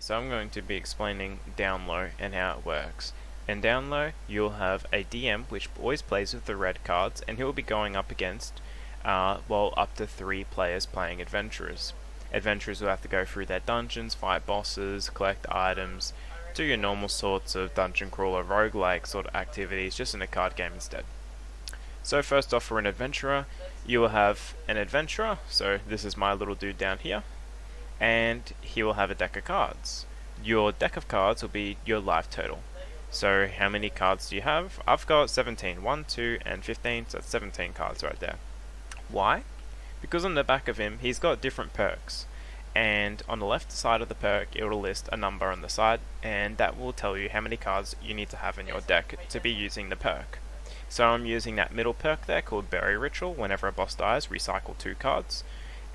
So I'm going to be explaining Downlo and how it works. In Downlo, you'll have a DM which always plays with the red cards, and he'll be going up against, up to 3 players playing adventurers. Adventurers will have to go through their dungeons, fight bosses, collect items, do your normal sorts of dungeon crawler roguelike sort of activities, just in a card game instead. So first off, for an adventurer, you will have an adventurer, so this is my little dude down here, and he will have a deck of cards. Your deck of cards will be your life total. So how many cards do you have? I've got 17. 1, 2, and 15, so that's 17 cards right there. Why? Because on the back of him, he's got different perks. And on the left side of the perk, it will list a number on the side, and that will tell you how many cards you need to have in your deck to be using the perk. So I'm using that middle perk there called Bury Ritual. Whenever a boss dies, recycle 2 cards.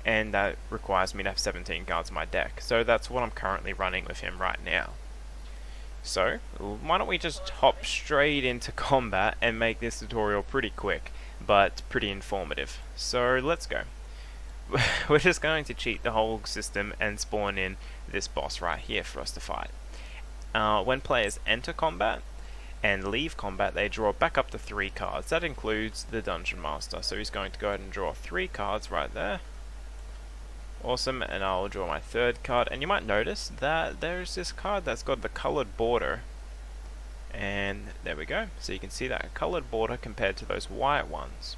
And that requires me to have 17 cards in my deck. So that's what I'm currently running with him right now. So, why don't we just hop straight into combat and make this tutorial pretty quick, but pretty informative. So let's go. We're just going to cheat the whole system and spawn in this boss right here for us to fight. When players enter combat and leave combat, they draw back up to 3 cards. That includes the Dungeon Master. So he's going to go ahead and draw 3 cards right there. Awesome, and I'll draw my 3rd card, and you might notice that there's this card that's got the colored border, and there we go, so you can see that colored border compared to those white ones.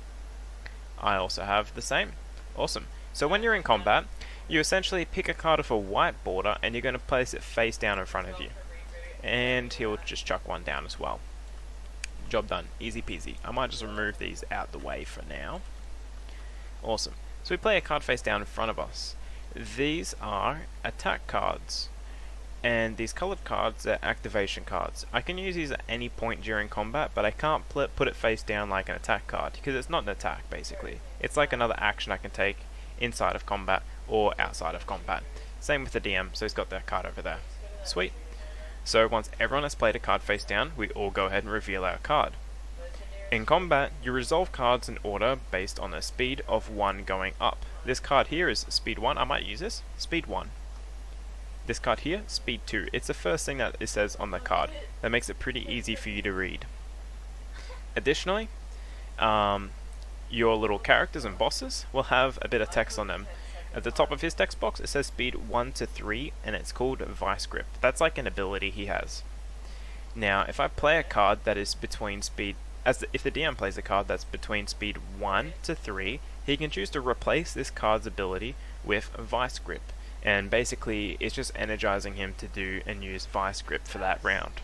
I also have the same. Awesome. So when you're in combat, you essentially pick a card with a white border and you're going to place it face down in front of you, and he'll just chuck one down as well. Job done. Easy peasy. I might just remove these out the way for now. Awesome. So we play a card face down in front of us. These are attack cards, and these colored cards are activation cards. I can use these at any point during combat, but I can't put it face down like an attack card, because it's not an attack basically. It's like another action I can take inside of combat or outside of combat. Same with the DM, so he's got that card over there. Sweet. So once everyone has played a card face down, we all go ahead and reveal our card. In combat, you resolve cards in order based on a speed of 1 going up. This card here is speed 1, I might use this, speed 1. This card here, speed 2. It's the first thing that it says on the card. That makes it pretty easy for you to read. Additionally, your little characters and bosses will have a bit of text on them. At the top of his text box, it says speed 1 to 3, and it's called Vice Grip. That's like an ability he has. Now, if I play a card that is between speed if the DM plays a card that's between speed 1 to 3, he can choose to replace this card's ability with Vice Grip. And basically, it's just energizing him to do and use Vice Grip for that round.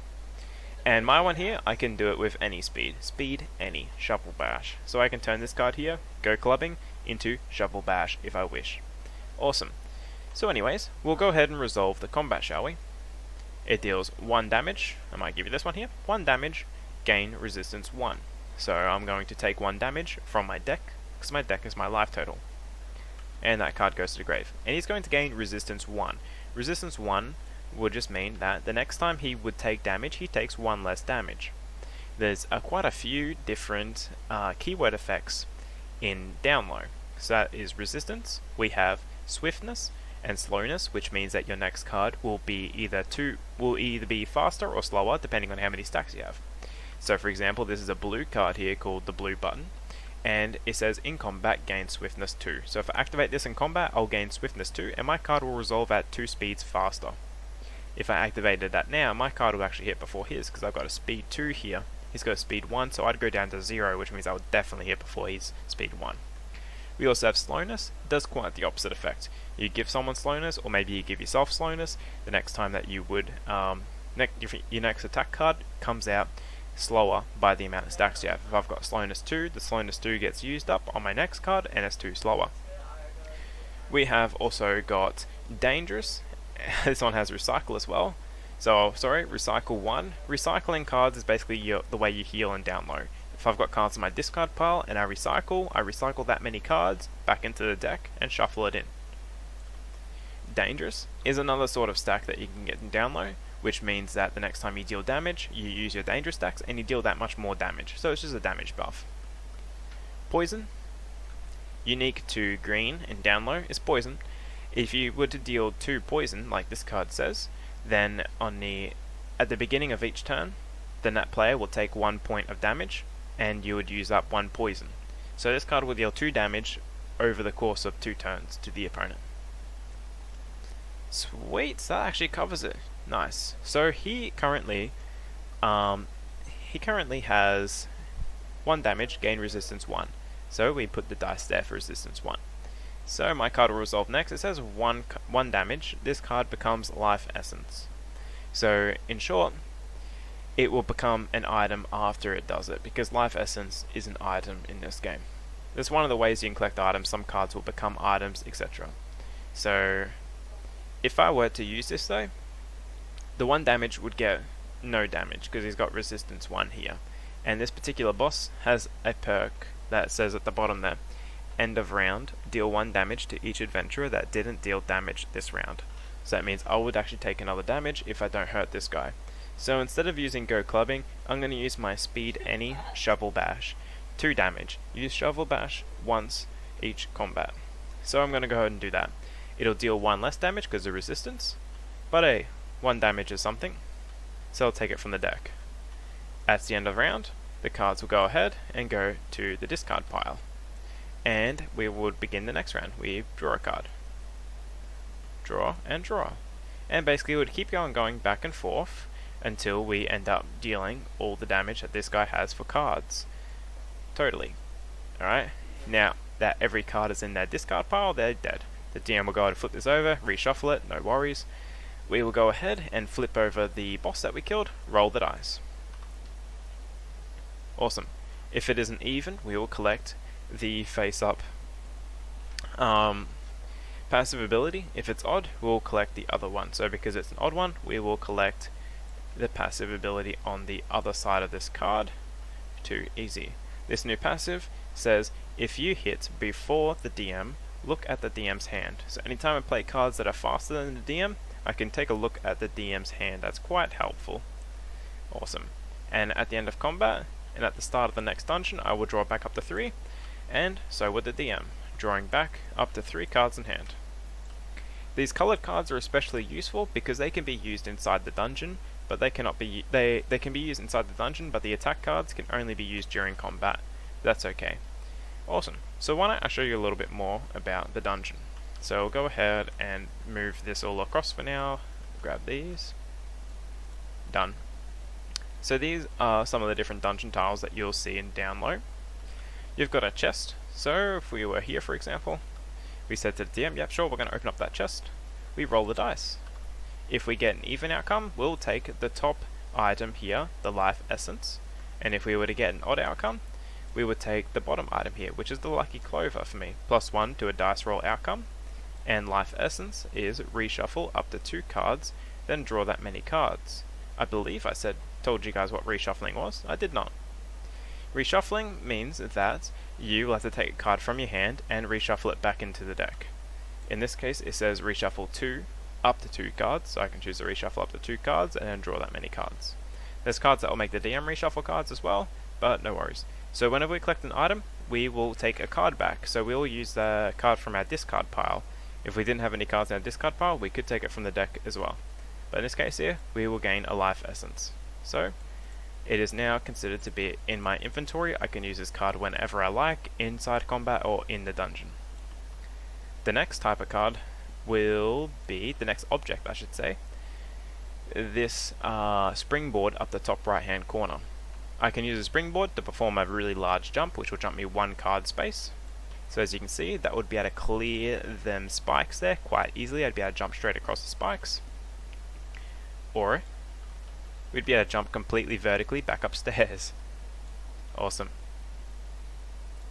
And my one here, I can do it with any speed. Speed, any. Shovel Bash. So I can turn this card here, Go Clubbing, into Shovel Bash if I wish. Awesome. So anyways, we'll go ahead and resolve the combat, shall we? It deals 1 damage. I might give you this one here. 1 damage. Gain resistance 1. So I'm going to take 1 damage from my deck, because my deck is my life total. And that card goes to the grave. And he's going to gain resistance 1. Resistance 1 would just mean that the next time he would take damage, he takes 1 less damage. There's quite a few different keyword effects in Downlo. So that is resistance, we have swiftness, and slowness, which means that your next card will be either be faster or slower, depending on how many stacks you have. So for example, this is a blue card here called the blue button, and it says in combat gain swiftness 2. So if I activate this in combat, I'll gain swiftness 2, and my card will resolve at 2 speeds faster. If I activated that now, my card will actually hit before his, because I've got a speed 2 here. He's got a speed 1, so I'd go down to 0, which means I would definitely hit before his speed 1. We also have slowness. It does quite the opposite effect. You give someone slowness, or maybe you give yourself slowness, the next time that you would, your next attack card comes out slower by the amount of stacks you have. If I've got slowness 2, the slowness 2 gets used up on my next card, and it's 2 slower. We have also got dangerous. This one has recycle as well. So, sorry, recycle 1. Recycling cards is basically the way you heal and Downlo. If I've got cards in my discard pile and I recycle that many cards back into the deck and shuffle it in. Dangerous is another sort of stack that you can get in Downlo, which means that the next time you deal damage, you use your dangerous stacks and you deal that much more damage. So it's just a damage buff. Poison, unique to green in Downlo, is poison. If you were to deal 2 poison, like this card says, then at the beginning of each turn, then that player will take 1 point of damage, and you would use up 1 poison. So this card will deal 2 damage over the course of 2 turns to the opponent. Sweet, that actually covers it. Nice. So he currently has 1 damage, gain resistance 1. So we put the dice there for resistance 1. So my card will resolve next. It says 1 damage. This card becomes Life Essence. So in short, it will become an item after it does it, because Life Essence is an item in this game. That's one of the ways you can collect items. Some cards will become items, etc. So if I were to use this though, the 1 damage would get no damage because he's got resistance 1 here. And this particular boss has a perk that says at the bottom there, end of round, deal 1 damage to each adventurer that didn't deal damage this round. So that means I would actually take another damage if I don't hurt this guy. So instead of using Go Clubbing, I'm going to use my Speed Any Shovel Bash. 2 damage. Use Shovel Bash once each combat. So I'm going to go ahead and do that. It'll deal 1 less damage because of resistance, but hey, 1 damage is something, so I'll take it from the deck. At the end of the round, the cards will go ahead and go to the discard pile. And we would begin the next round. We draw a card. Draw and draw. And basically it would keep going back and forth until we end up dealing all the damage that this guy has for cards. Totally. Alright, now that every card is in their discard pile, they're dead. The DM will go ahead and flip this over, reshuffle it, no worries. We will go ahead and flip over the boss that we killed, roll the dice. Awesome. If it isn't even, we will collect the face-up passive ability. If it's odd, we'll collect the other one. So because it's an odd one, we will collect the passive ability on the other side of this card. Too easy. This new passive says, if you hit before the DM, look at the DM's hand. So anytime I play cards that are faster than the DM, I can take a look at the DM's hand. That's quite helpful. Awesome. And at the end of combat, and at the start of the next dungeon, I will draw back up to 3, and so would the DM, drawing back up to 3 cards in hand. These coloured cards are especially useful because they can be used inside the dungeon, but they cannot be they can be used inside the dungeon, but the attack cards can only be used during combat. That's okay. Awesome. So why don't I show you a little bit more about the dungeon. So we'll go ahead and move this all across for now. Grab these. Done. So these are some of the different dungeon tiles that you'll see in Downlo. You've got a chest. So if we were here, for example, we said to the DM, yep, sure, we're going to open up that chest. We roll the dice. If we get an even outcome, we'll take the top item here, the Life Essence. And if we were to get an odd outcome, we would take the bottom item here, which is the Lucky Clover for me. +1 to a dice roll outcome. And Life Essence is reshuffle up to 2 cards, then draw that many cards. I believe I told you guys what reshuffling was. I did not. Reshuffling means that you will have to take a card from your hand and reshuffle it back into the deck. In this case, it says reshuffle up to 2 cards, so I can choose to reshuffle up to 2 cards and then draw that many cards. There's cards that will make the DM reshuffle cards as well, but no worries. So whenever we collect an item, we will take a card back. So we'll use the card from our discard pile. If we didn't have any cards in our discard pile, we could take it from the deck as well. But in this case here, we will gain a Life Essence. So it is now considered to be in my inventory. I can use this card whenever I like, inside combat or in the dungeon. The next type of card will be, the next object I should say, this springboard up the top right hand corner. I can use a springboard to perform a really large jump, which will jump me 1 card space. So as you can see, that would be able to clear them spikes there quite easily. I'd be able to jump straight across the spikes. Or we'd be able to jump completely vertically back upstairs. Awesome.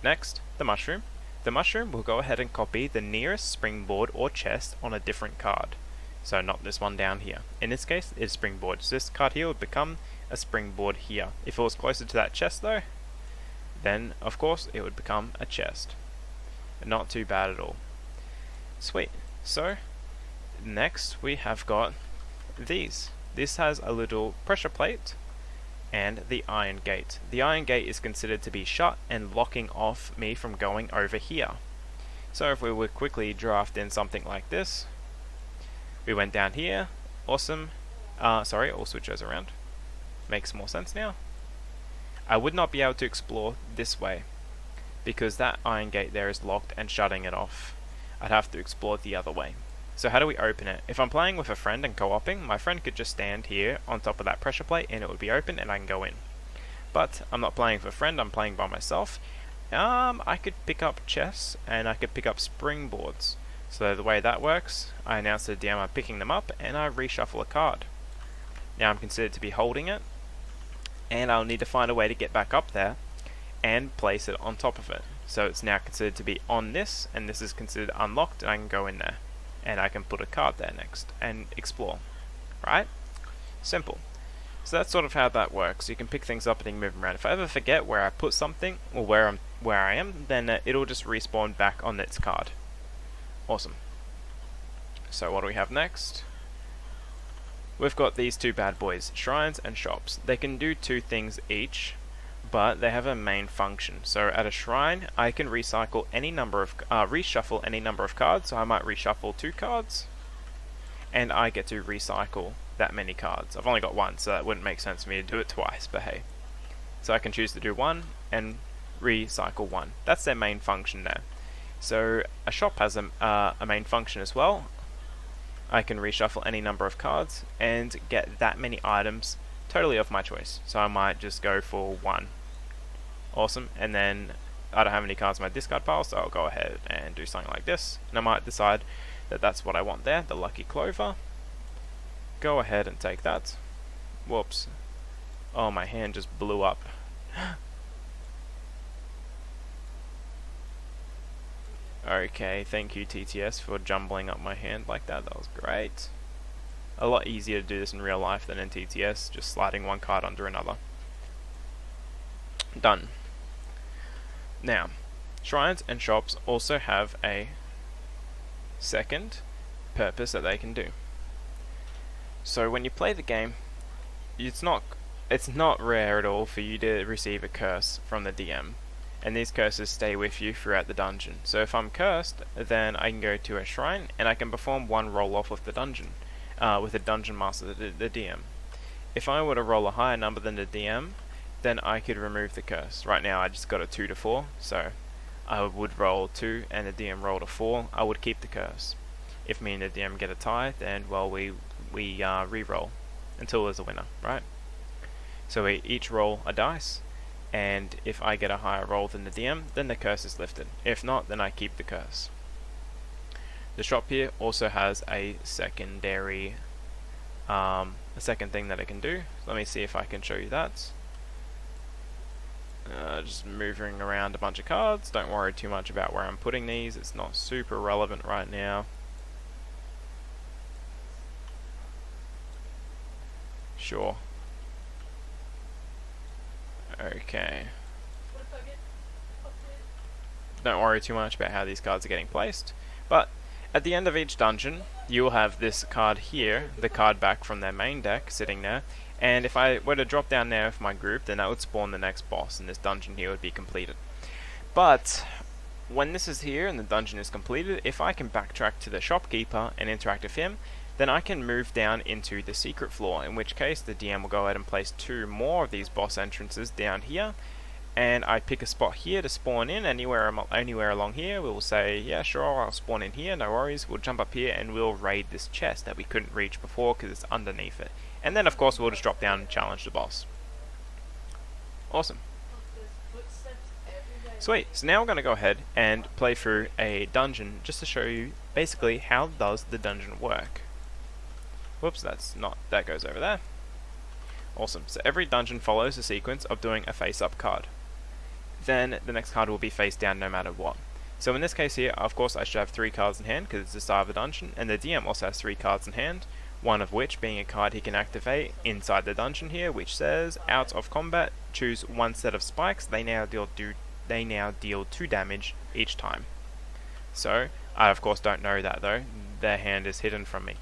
Next, the mushroom. The mushroom will go ahead and copy the nearest springboard or chest on a different card. So not this one down here. In this case, it's springboard. So this card here would become a springboard here. If it was closer to that chest though, then of course it would become a chest. Not too bad at all. Sweet. So next we have got these. This has a little pressure plate and the iron gate. The iron gate is considered to be shut and locking off me from going over here. So if we would quickly draft in something like this, we went down here, awesome, Sorry, I'll switch those around. Makes more sense now. I would not be able to explore this way because that iron gate there is locked and shutting it off. I'd have to explore the other way. So how do we open it? If I'm playing with a friend and co-oping, my friend could just stand here on top of that pressure plate and it would be open and I can go in. But I'm not playing with a friend, I'm playing by myself. I could pick up chests and I could pick up springboards. So the way that works, I announce to the DM I'm picking them up and I reshuffle a card. Now I'm considered to be holding it, and I'll need to find a way to get back up there and place it on top of it. So it's now considered to be on this, and this is considered unlocked, and I can go in there. And I can put a card there next, and explore. Right? Simple. So that's sort of how that works. You can pick things up and you can move them around. If I ever forget where I put something, or where I am, then it'll just respawn back on its card. Awesome. So what do we have next? We've got these two bad boys, shrines and shops. They can do two things each, but they have a main function. So at a shrine, I can recycle any number of reshuffle any number of cards. So I might reshuffle 2 cards, and I get to recycle that many cards. I've only got 1, so that wouldn't make sense for me to do it twice. But hey, so I can choose to do 1 and recycle 1. That's their main function there. So a shop has a main function as well. I can reshuffle any number of cards and get that many items totally of my choice. So I might just go for 1. Awesome. And then I don't have any cards in my discard pile, so I'll go ahead and do something like this. And I might decide that that's what I want there, the lucky clover. Go ahead and take that. Whoops. Oh, my hand just blew up. Okay, thank you TTS for jumbling up my hand like that. That was great. A lot easier to do this in real life than in TTS, just sliding one card under another. Done. Now, shrines and shops also have a second purpose that they can do. So when you play the game, it's not rare at all for you to receive a curse from the DM. And these curses stay with you throughout the dungeon. So if I'm cursed, then I can go to a shrine and I can perform 1 roll off with the dungeon, with the dungeon master, the DM. If I were to roll a higher number than the DM, then I could remove the curse. Right now I just got a 2 to 4, so I would roll 2 and the DM rolled a 4, I would keep the curse. If me and the DM get a tie, then well we re-roll until there's a winner, right? So we each roll a dice, and if I get a higher roll than the DM, then the curse is lifted. If not, then I keep the curse. The shop here also has a secondary, a second thing that it can do. Let me see if I can show you that. Just moving around a bunch of cards. Don't worry too much about where I'm putting these. It's not super relevant right now. Sure. Okay. Don't worry too much about how these cards are getting placed, but at the end of each dungeon you will have this card here, the card back from their main deck, sitting there, and if I were to drop down there with my group, then that would spawn the next boss and this dungeon here would be completed. But when this is here and the dungeon is completed, if I can backtrack to the shopkeeper and interact with him, then I can move down into the secret floor, in which case the DM will go ahead and place 2 more of these boss entrances down here, and I pick a spot here to spawn in. Anywhere along here we'll say, yeah sure, I'll spawn in here, no worries. We'll jump up here and we'll raid this chest that we couldn't reach before because it's underneath it, and then of course we'll just drop down and challenge the boss. Awesome. Sweet, so now we're going to go ahead and play through a dungeon just to show you basically how does the dungeon work. Whoops, that goes over there. Awesome, so every dungeon follows a sequence of doing a face-up card. Then the next card will be face down no matter what. So in this case here, of course I should have 3 cards in hand because it's the start of the dungeon, and the DM also has 3 cards in hand, one of which being a card he can activate inside the dungeon here, which says, out of combat, choose 1 set of spikes, they now deal 2 damage each time. So, I of course don't know that though, their hand is hidden from me.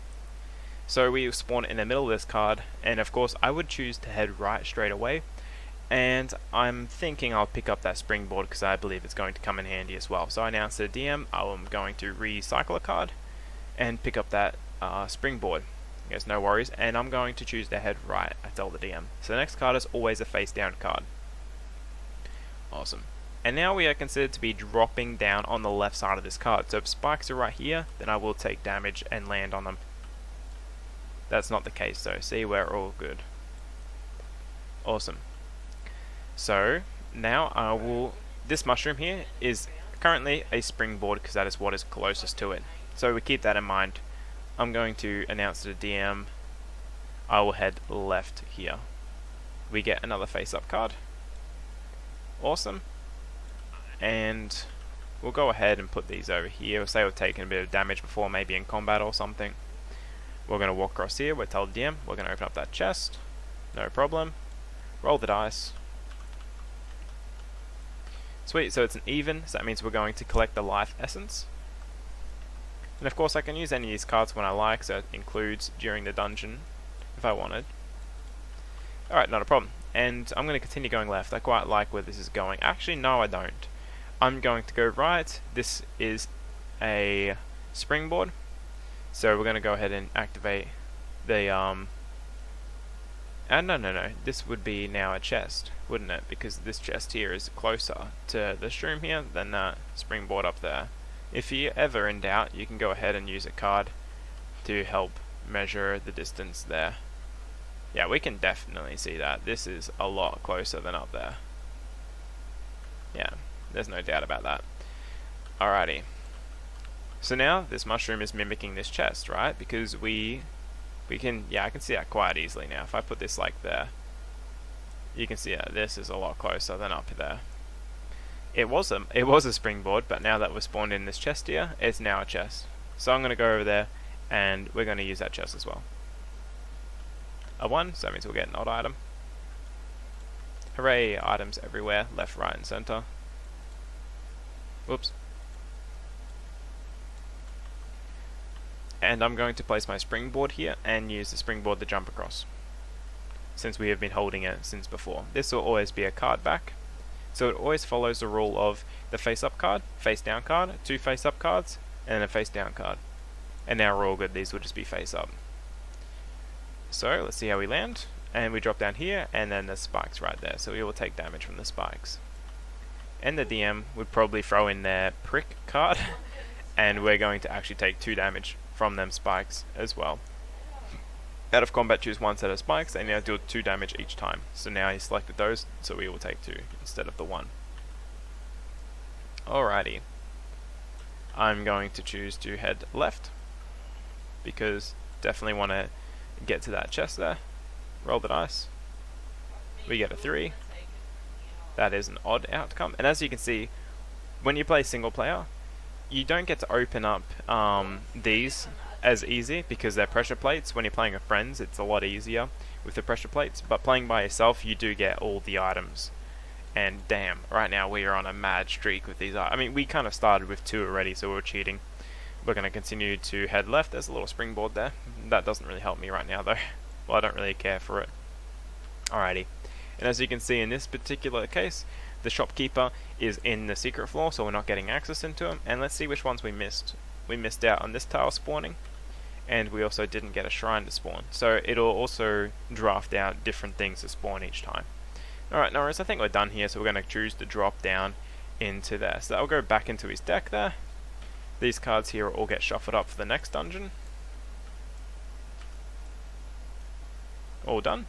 So we spawn in the middle of this card, and of course I would choose to head right straight away, and I'm thinking I'll pick up that springboard because I believe it's going to come in handy as well. So I announce to the DM I'm going to recycle a card and pick up that springboard. Yes, no worries. And I'm going to choose to head right. I tell the DM. So the next card is always a face down card. Awesome. And now we are considered to be dropping down on the left side of this card. So if spikes are right here, then I will take damage and land on them. That's not the case though. See, we're all good. Awesome. So now I will... This mushroom here is currently a springboard because that is what is closest to it. So we keep that in mind. I'm going to announce to the DM I will head left here. We get another face-up card. Awesome. And we'll go ahead and put these over here. We'll say we've taken a bit of damage before, maybe in combat or something. We're going to walk across here. We'll tell the DM we're going to open up that chest. No problem. Roll the dice. Sweet, so it's an even, so that means we're going to collect the life essence. And of course I can use any of these cards when I like, so it includes during the dungeon if I wanted. Alright, not a problem. And I'm going to continue going left. I quite like where this is going. Actually, no I don't. I'm going to go right. This is a springboard. So we're going to go ahead and activate the no. This would be now a chest, wouldn't it? Because this chest here is closer to this room here than that springboard up there. If you're ever in doubt, you can go ahead and use a card to help measure the distance there. Yeah, we can definitely see that. This is a lot closer than up there. Yeah, there's no doubt about that. Alrighty. So now this mushroom is mimicking this chest, right? Because we can, yeah, I can see that quite easily now. If I put this like there, you can see that this is a lot closer than up there. It was a springboard, but now that we're spawned in this chest here, it's now a chest. So I'm going to go over there, and we're going to use that chest as well. A 1, so that means we'll get an odd item. Hooray, items everywhere, left, right, and center. Whoops. And I'm going to place my springboard here and use the springboard to jump across, since we have been holding it since before. This will always be a card back, so it always follows the rule of the face up card, face down card, 2 face up cards, and then a face down card. And now we're all good, these will just be face up. So let's see how we land, and we drop down here, and then the spikes right there, so we will take damage from the spikes. And the DM would probably throw in their prick card, and we're going to actually take 2 damage from them spikes as well. Out of combat, choose 1 set of spikes, and now do 2 damage each time. So now he selected those, so we will take 2 instead of the 1. Alrighty. I'm going to choose to head left, because definitely want to get to that chest there. Roll the dice. We get a 3. That is an odd outcome. And as you can see, when you play single player, you don't get to open up these as easy because they're pressure plates. When you're playing with friends, it's a lot easier with the pressure plates, but playing by yourself, you do get all the items. And damn, right now we are on a mad streak with these. I mean, we kind of started with 2 already, so we were cheating. We're going to continue to head left. There's a little springboard there. That doesn't really help me right now though. Well, I don't really care for it. Alrighty. And as you can see in this particular case, the shopkeeper is in the secret floor, so we're not getting access into him. And let's see which ones we missed. We missed out on this tile spawning, and we also didn't get a shrine to spawn. So it'll also draft out different things to spawn each time. Alright, no worries, I think we're done here, so we're going to choose to drop down into there. So that'll go back into his deck there. These cards here will all get shuffled up for the next dungeon. All done.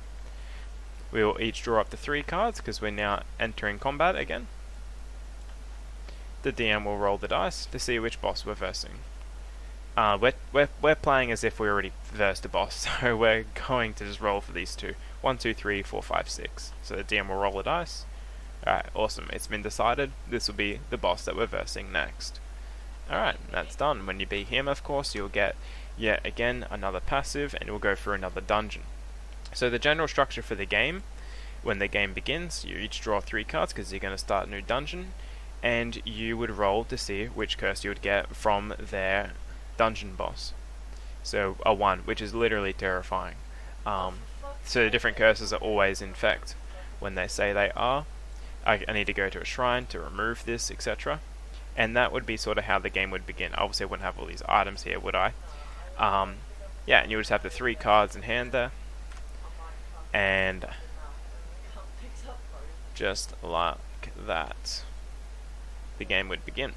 We will each draw up to 3 cards because we're now entering combat again. The DM will roll the dice to see which boss we're versing. We're playing as if we already versed a boss, so we're going to just roll for these 2. 1, 2, 3, 4, 5, 6. So the DM will roll the dice. Alright, awesome. It's been decided. This will be the boss that we're versing next. Alright, that's done. When you beat him, of course, you'll get yet again another passive, and we'll go for another dungeon. So the general structure for the game, when the game begins, you each draw 3 cards because you're going to start a new dungeon, and you would roll to see which curse you would get from their dungeon boss. So a 1, which is literally terrifying. So the different curses are always infect when they say they are. I need to go to a shrine to remove this, etc. And that would be sort of how the game would begin. Obviously I wouldn't have all these items here, would I? yeah, and you'll just have the 3 cards in hand there, and just like that, the game would begin.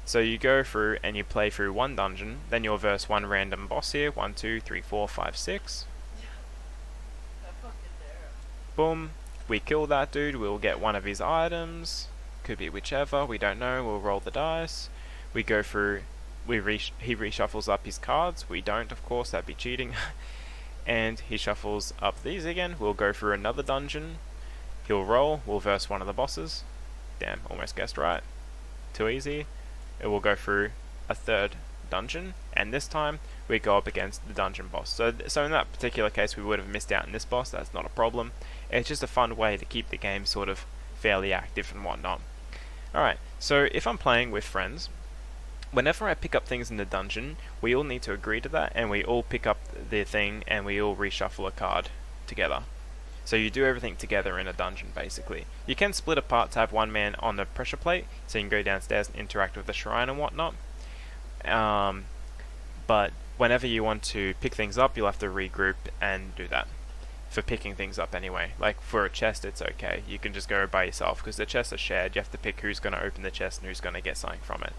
So you go through and you play through one dungeon, then you'll verse one random boss here, 1, 2, 3, 4, 5, 6. Boom, we kill that dude, we'll get one of his items, could be whichever, we don't know, we'll roll the dice. We go through, he reshuffles up his cards, we don't of course, that'd be cheating. And he shuffles up these again, we'll go through another dungeon, he'll roll, we'll verse one of the bosses. Damn, almost guessed right. Too easy. It will go through a third dungeon, and this time we go up against the dungeon boss. So in that particular case we would have missed out on this boss, that's not a problem. It's just a fun way to keep the game sort of fairly active and whatnot. Alright, so if I'm playing with friends, whenever I pick up things in the dungeon, we all need to agree to that, and we all pick up the thing and we all reshuffle a card together. So you do everything together in a dungeon, basically. You can split apart to have one man on the pressure plate, so you can go downstairs and interact with the shrine and whatnot. But whenever you want to pick things up, you'll have to regroup and do that. For picking things up anyway. Like for a chest, it's okay. You can just go by yourself, because the chests are shared. You have to pick who's going to open the chest and who's going to get something from it.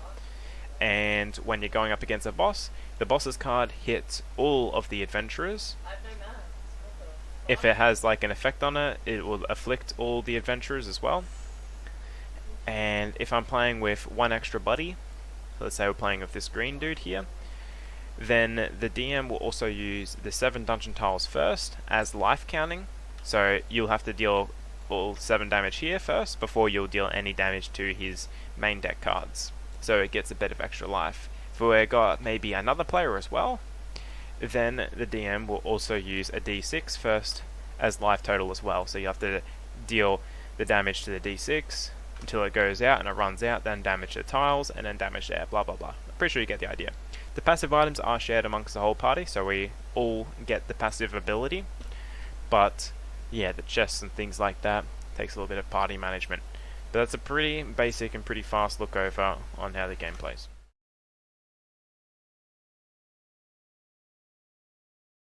And when you're going up against a boss, the boss's card hits all of the adventurers. If it has like an effect on it, it will afflict all the adventurers as well. And if I'm playing with one extra buddy, let's say we're playing with this green dude here, then the DM will also use the 7 dungeon tiles first as life counting. So you'll have to deal all 7 damage here first before you'll deal any damage to his main deck cards. So it gets a bit of extra life. If we've got maybe another player as well, then the DM will also use a d6 first as life total as well. So you have to deal the damage to the d6 until it goes out and it runs out, then damage the tiles, and then damage there, blah blah blah. I'm pretty sure you get the idea. The passive items are shared amongst the whole party, so we all get the passive ability. But yeah, the chests and things like that takes a little bit of party management. But that's a pretty basic and pretty fast look over on how the game plays.